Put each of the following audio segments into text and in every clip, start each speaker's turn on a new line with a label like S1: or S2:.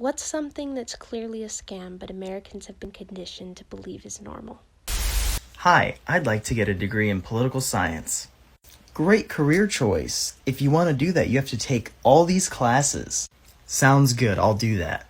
S1: What's something that's clearly a scam but Americans have been conditioned to believe is normal?
S2: Hi, I'd like to get a degree in political science. Great career choice. If you want to do that, you have to take all these classes. Sounds good, I'll do that.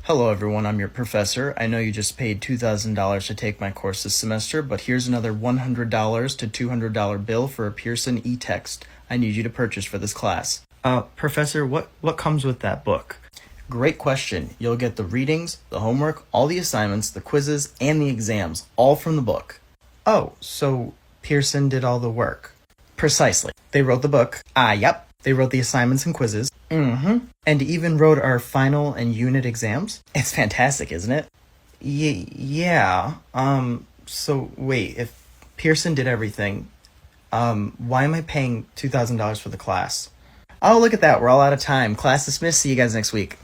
S2: Hello everyone, I'm your professor. I know you just paid $2,000 to take my course this semester, but here's another $100 to $200 bill for a Pearson e-text I need you to purchase for this class. Professor, what comes with that book? Great question. You'll get the readings, the homework, all the assignments, the quizzes, and the exams, all from the book. Oh, so Pearson did all the work. Precisely. They wrote the book. Yep. They wrote the assignments and quizzes. And even wrote our final and unit exams. It's fantastic, isn't it? Yeah. So wait, if Pearson did everything, why am I paying $2,000 for the class? Oh, look at that. We're all out of time. Class dismissed. See you guys next week.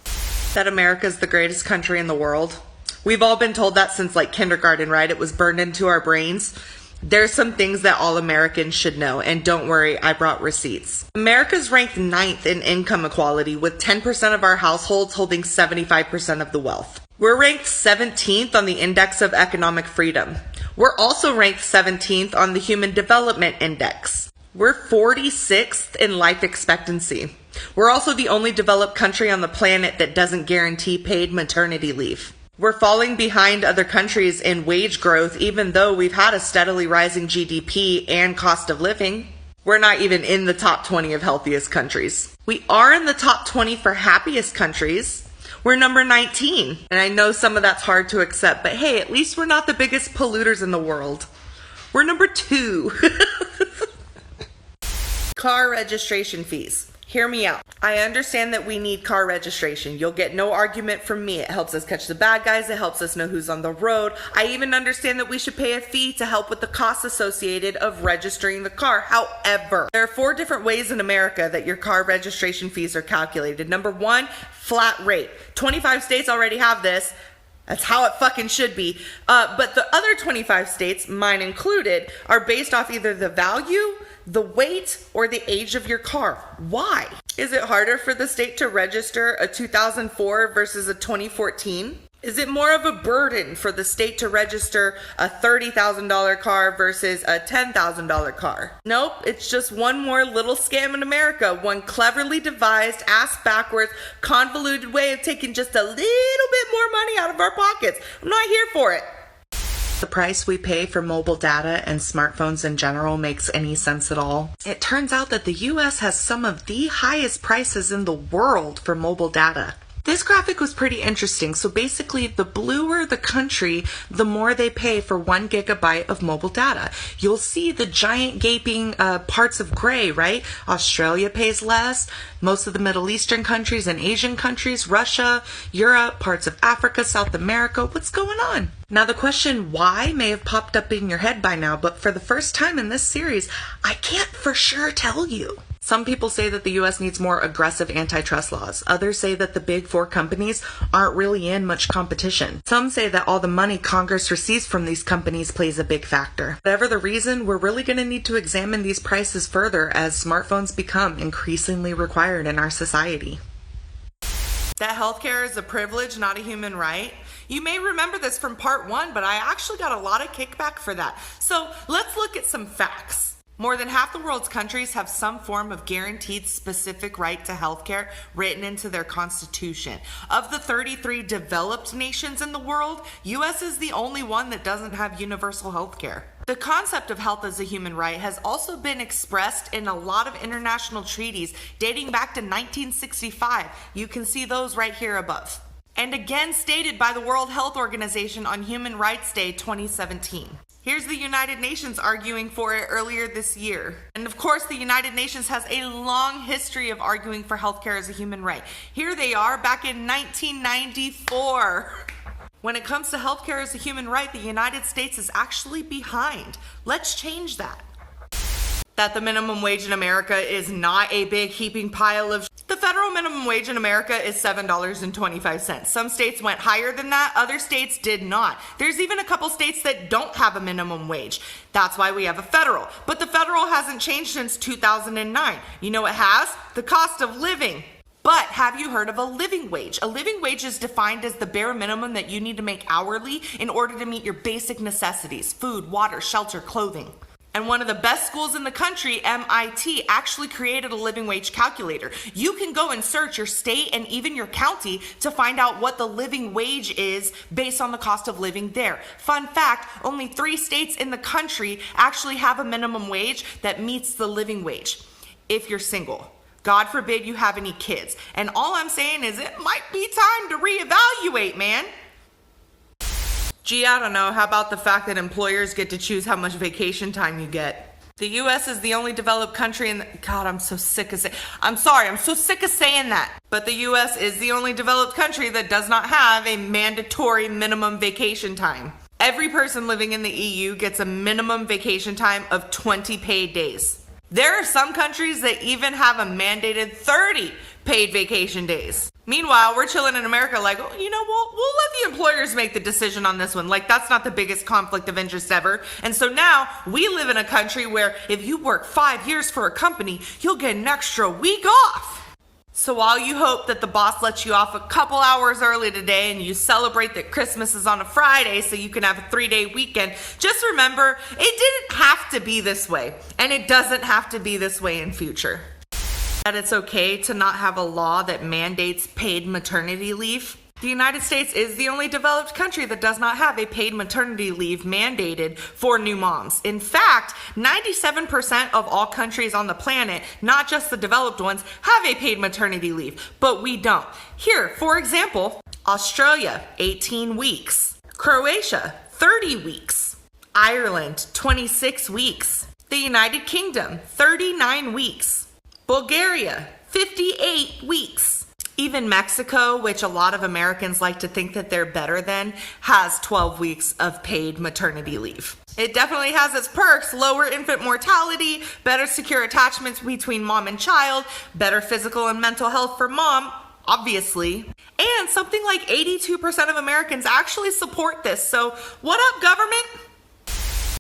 S3: That America's the greatest country in the world. We've all been told that since like kindergarten, right? It was burned into our brains. There's some things that all Americans should know, and don't worry, I brought receipts. America's ranked 9th in income equality, with 10% of our households holding 75% of the wealth. We're ranked 17th on the Index of Economic Freedom. We're also ranked 17th on the Human Development Index. We're 46th in life expectancy. We're also the only developed country on the planet that doesn't guarantee paid maternity leave. We're falling behind other countries in wage growth, even though we've had a steadily rising GDP and cost of living. We're not even in the top 20 of healthiest countries. We are in the top 20 for happiest countries. We're number 19. And I know some of that's hard to accept, but hey, at least we're not the biggest polluters in the world. We're number 2. Car registration fees. Hear me out. I understand that we need car registration. You'll get no argument from me. It helps us catch the bad guys. It helps us know who's on the road. I even understand that we should pay a fee to help with the costs associated of registering the car. However, there are 4 different ways in America that your car registration fees are calculated. Number 1, flat rate. 25 states already have this. That's how it fucking should be. But the other 25 states, mine included, are based off either the value, the weight, or the age of your car. Why? Is it harder for the state to register a 2004 versus a 2014? Is it more of a burden for the state to register a $30,000 car versus a $10,000 car? Nope, it's just one more little scam in America. One cleverly devised, ass-backwards, convoluted way of taking just a little bit more money out of our pockets. I'm not here for it. The price we pay for mobile data and smartphones in general makes any sense at all. It turns out that the US has some of the highest prices in the world for mobile data. This graphic was pretty interesting. So basically, the bluer the country, the more they pay for 1 gigabyte of mobile data. You'll see the giant gaping parts of gray, right? Australia pays less. Most of the Middle Eastern countries and Asian countries, Russia, Europe, parts of Africa, South America. What's going on? Now, the question why may have popped up in your head by now, but for the first time in this series, I can't for sure tell you. Some people say that the US needs more aggressive antitrust laws. Others say that the big 4 companies aren't really in much competition. Some say that all the money Congress receives from these companies plays a big factor. Whatever the reason, we're really going to need to examine these prices further as smartphones become increasingly required in our society. That healthcare is a privilege, not a human right. You may remember this from part 1, but I actually got a lot of kickback for that. So let's look at some facts. More than half the world's countries have some form of guaranteed specific right to healthcare written into their constitution. Of the 33 developed nations in the world, US is the only one that doesn't have universal healthcare. The concept of health as a human right has also been expressed in a lot of international treaties dating back to 1965. You can see those right here above. And again stated by the World Health Organization on Human Rights Day 2017. Here's the United Nations arguing for it earlier this year. And of course, the United Nations has a long history of arguing for healthcare as a human right. Here they are back in 1994. When it comes to healthcare as a human right, the United States is actually behind. Let's change that. That the minimum wage in America is not a big heaping pile of The federal minimum wage in America is $7.25. Some states went higher than that, other states did not. There's even a couple states that don't have a minimum wage. That's why we have a federal. But the federal hasn't changed since 2009. You know what has? The cost of living. But have you heard of a living wage? A living wage is defined as the bare minimum that you need to make hourly in order to meet your basic necessities: food, water, shelter, clothing. And one of the best schools in the country, MIT, actually created a living wage calculator. You can go and search your state and even your county to find out what the living wage is based on the cost of living there. Fun fact, only 3 states in the country actually have a minimum wage that meets the living wage if you're single. God forbid you have any kids. And all I'm saying is it might be time to reevaluate, man. Gee, I don't know. How about the fact that employers get to choose how much vacation time you get? The U.S. is the only developed country in the... God, I'm so sick of saying... I'm sorry, I'm so sick of saying that. But the U.S. is the only developed country that does not have a mandatory minimum vacation time. Every person living in the EU gets a minimum vacation time of 20 paid days. There are some countries that even have a mandated 30 paid vacation days. Meanwhile, we're chilling in America like, oh, you know, we'll let the employers make the decision on this one. Like, that's not the biggest conflict of interest ever. And so now we live in a country where if you work 5 years for a company, you'll get an extra week off. So while you hope that the boss lets you off a couple hours early today and you celebrate that Christmas is on a Friday so you can have a 3-day weekend, just remember, it didn't have to be this way. And it doesn't have to be this way in future. That it's okay to not have a law that mandates paid maternity leave. The United States is the only developed country that does not have a paid maternity leave mandated for new moms. In fact, 97% of all countries on the planet, not just the developed ones, have a paid maternity leave, but we don't. Here, for example, Australia, 18 weeks. Croatia, 30 weeks. Ireland, 26 weeks. The United Kingdom, 39 weeks. Bulgaria, 58 weeks. Even Mexico, which a lot of Americans like to think that they're better than, has 12 weeks of paid maternity leave. It definitely has its perks: lower infant mortality, better secure attachments between mom and child, better physical and mental health for mom, obviously. And something like 82% of Americans actually support this. So what up, government?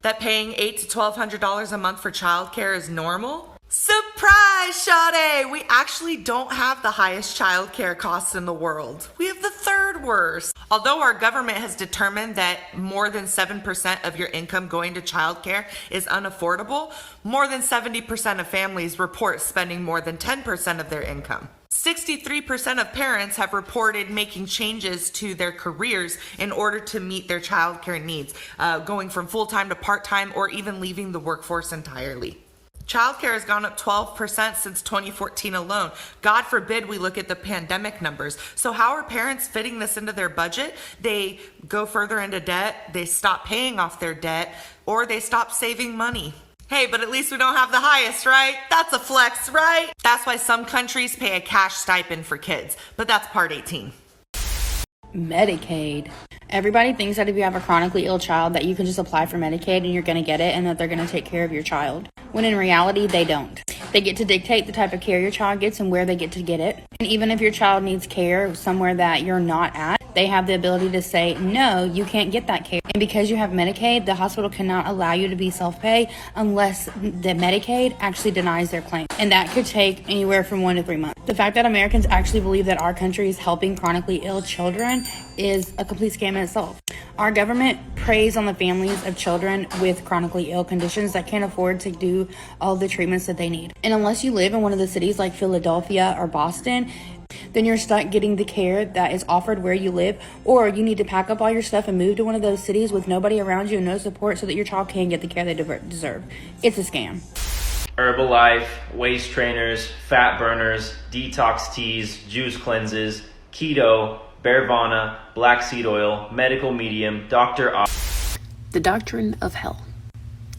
S3: That paying $800 to $1,200 a month for childcare is normal? Surprise, Sade! We actually don't have the highest childcare costs in the world. We have the 3rd worst. Although our government has determined that more than 7% of your income going to childcare is unaffordable, more than 70% of families report spending more than 10% of their income. 63% of parents have reported making changes to their careers in order to meet their childcare needs, going from full-time to part-time or even leaving the workforce entirely. Childcare has gone up 12% since 2014 alone. God forbid we look at the pandemic numbers. So how are parents fitting this into their budget? They go further into debt, they stop paying off their debt, or they stop saving money. Hey, but at least we don't have the highest, right? That's a flex, right? That's why some countries pay a cash stipend for kids, but that's part 18.
S4: Medicaid. Everybody thinks that if you have a chronically ill child that you can just apply for Medicaid and you're going to get it and that they're going to take care of your child. When in reality, they don't. They get to dictate the type of care your child gets and where they get to get it. And even if your child needs care somewhere that you're not at, they have the ability to say, no, you can't get that care. And because you have Medicaid, the hospital cannot allow you to be self-pay unless the Medicaid actually denies their claim. And that could take anywhere from 1 to 3 months. The fact that Americans actually believe that our country is helping chronically ill children is a complete scam in itself. Our government preys on the families of children with chronically ill conditions that can't afford to do all the treatments that they need. And unless you live in one of the cities like Philadelphia or Boston, then you're stuck getting the care that is offered where you live, or you need to pack up all your stuff and move to one of those cities with nobody around you and no support so that your child can get the care they deserve. It's a scam.
S5: Herbalife, waist trainers, fat burners, detox teas, juice cleanses, keto, Bearvana, black seed oil, medical medium, Dr.
S6: The doctrine of hell.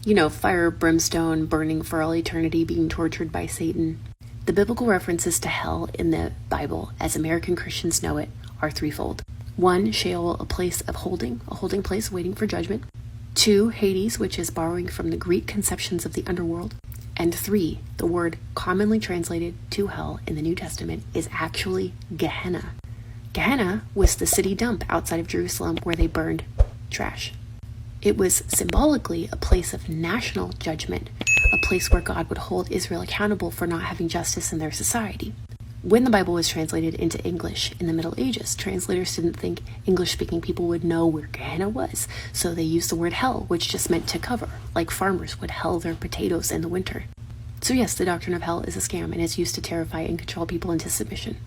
S6: You know, fire, brimstone, burning for all eternity, being tortured by Satan. The biblical references to hell in the Bible, as American Christians know it, are threefold. 1, Sheol, a place of holding, a holding place waiting for judgment. 2, Hades, which is borrowing from the Greek conceptions of the underworld. And 3, the word commonly translated to hell in the New Testament is actually Gehenna. Gehenna was the city dump outside of Jerusalem where they burned trash. It was symbolically a place of national judgment, a place where God would hold Israel accountable for not having justice in their society. When the Bible was translated into English in the Middle Ages, translators didn't think English-speaking people would know where Gehenna was, so they used the word hell, which just meant to cover, like farmers would hell their potatoes in the winter. So yes, the doctrine of hell is a scam and is used to terrify and control people into submission.